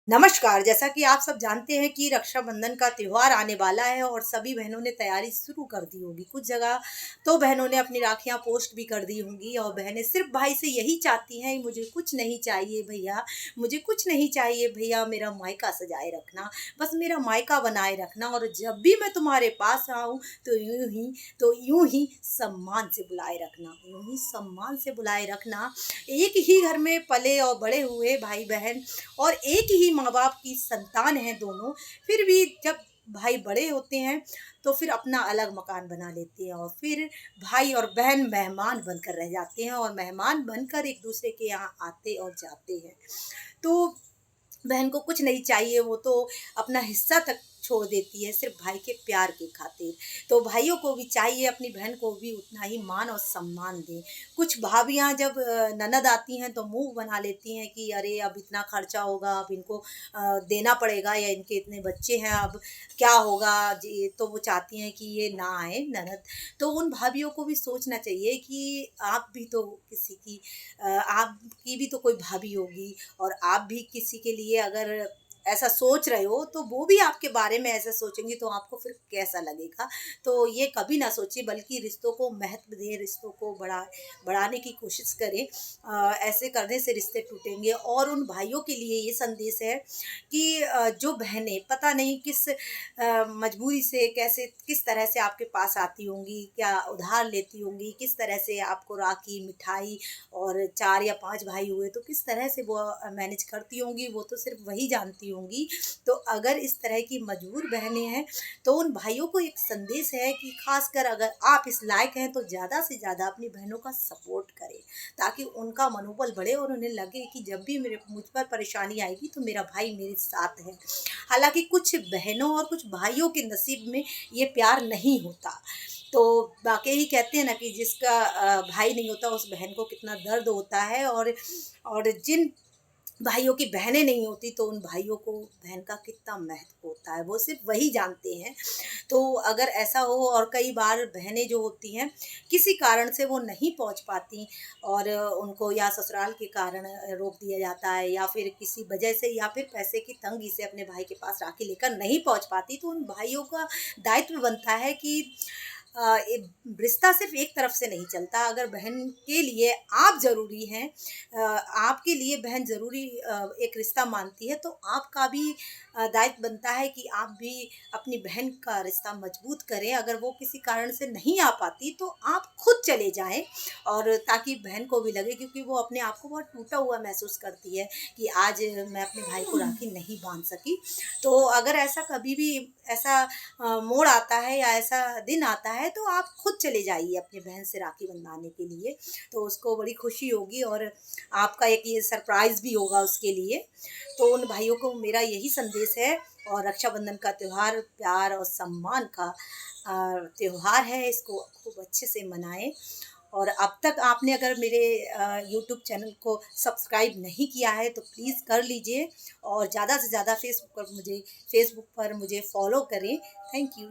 नमस्कार। जैसा कि आप सब जानते हैं कि रक्षाबंधन का त्योहार आने वाला है और सभी बहनों ने तैयारी शुरू कर दी होगी। कुछ जगह तो बहनों ने अपनी राखियां पोस्ट भी कर दी होंगी और बहनें सिर्फ भाई से यही चाहती हैं, मुझे कुछ नहीं चाहिए भैया, मुझे कुछ नहीं चाहिए भैया, मेरा मायका सजाए रखना, बस मेरा मायका बनाए रखना और जब भी मैं तुम्हारे पास आऊँ तो यूं ही सम्मान से बुलाए रखना, यूं ही सम्मान से बुलाए रखना। एक ही घर में पले और बड़े हुए भाई बहन और एक ही माँ-बाप की संतान हैं दोनों, फिर भी जब भाई बड़े होते हैं, तो फिर अपना अलग मकान बना लेते हैं और फिर भाई और बहन मेहमान बनकर रह जाते हैं और मेहमान बनकर एक-दूसरे के यहाँ आते और जाते हैं। तो बहन को कुछ नहीं चाहिए, वो तो अपना हिस्सा तक छोड़ देती है सिर्फ भाई के प्यार के खातिर। तो भाइयों को भी चाहिए अपनी बहन को भी उतना ही मान और सम्मान दें। कुछ भाभियाँ जब ननद आती हैं तो मुँह बना लेती हैं कि अरे अब इतना खर्चा होगा, अब इनको देना पड़ेगा या इनके इतने बच्चे हैं, अब क्या होगा जी, तो वो चाहती हैं कि ये ना आए ननद। तो उन भाभियों को भी सोचना चाहिए कि आप भी तो किसी की आपकी भी तो कोई भाभी होगी और आप भी किसी के लिए अगर ऐसा सोच रहे हो तो वो भी आपके बारे में ऐसा सोचेंगी तो आपको फिर कैसा लगेगा। तो ये कभी ना सोचिए, बल्कि रिश्तों को महत्व दें, रिश्तों को बढ़ाने की कोशिश करें। ऐसे करने से रिश्ते टूटेंगे। और उन भाइयों के लिए ये संदेश है कि जो बहनें पता नहीं किस मजबूरी से कैसे किस तरह से आपके पास आती होंगी, क्या उधार लेती होंगी, किस तरह से आपको राखी, मिठाई और 4 या 5 भाई हुए तो किस तरह से वो मैनेज करती होंगी, वो तो सिर्फ़ वही जानती होंगी। तो अगर इस तरह की मजबूर बहनें हैं, तो उन भाइयों को एक संदेश है कि ख़ासकर अगर आप इस लायक हैं, तो ज़्यादा से ज़्यादा अपनी बहनों का सपोर्ट करें, ताकि उनका मनोबल बढ़े और उन्हें लगे कि जब भी मेरे मुझ पर परेशानी आएगी, तो मेरा भाई मेरे साथ है। हालाँकि कुछ बहनों और कुछ भाइयों के नसीब में ये प्यार नहीं होता। तो वाक़ई ही कहते हैं ना कि जिसका भाई नहीं होता उस बहन को कितना दर्द होता है। और जिन भाइयों की बहनें नहीं होती तो उन भाइयों को बहन का कितना महत्व होता है, वो सिर्फ़ वही जानते हैं। तो अगर ऐसा हो और कई बार बहनें जो होती हैं, किसी कारण से वो नहीं पहुँच पाती और उनको या ससुराल के कारण रोक दिया जाता है या फिर किसी वजह से या फिर पैसे की तंगी से अपने भाई के पास राखी लेकर नहीं पहुँच पाती, तो उन भाइयों का दायित्व बनता है कि ए रिश्ता सिर्फ़ एक तरफ से नहीं चलता। अगर बहन के लिए आप ज़रूरी हैं, आपके लिए बहन ज़रूरी एक रिश्ता मानती है, तो आपका भी दायित्व बनता है कि आप भी अपनी बहन का रिश्ता मजबूत करें। अगर वो किसी कारण से नहीं आ पाती, तो आप खुद चले जाएँ और ताकि बहन को भी लगे, क्योंकि वो अपने आप को बहुत टूटा हुआ महसूस करती है कि आज मैं अपने भाई को राखी नहीं बाँध सकी। तो अगर ऐसा कभी भी ऐसा मोड़ आता है या ऐसा दिन आता है, तो आप खुद चले जाइए अपनी बहन से राखी बंधवाने के लिए, तो उसको बड़ी खुशी होगी और आपका एक ये सरप्राइज़ भी होगा उसके लिए। तो उन भाइयों को मेरा यही संदेश है। और रक्षाबंधन का त्योहार प्यार और सम्मान का त्योहार है, इसको खूब अच्छे से मनाएँ। और अब तक आपने अगर मेरे यूट्यूब चैनल को सब्सक्राइब नहीं किया है तो प्लीज़ कर लीजिए और ज़्यादा से ज़्यादा फ़ेसबुक पर मुझे फ़ॉलो करें। Thank you.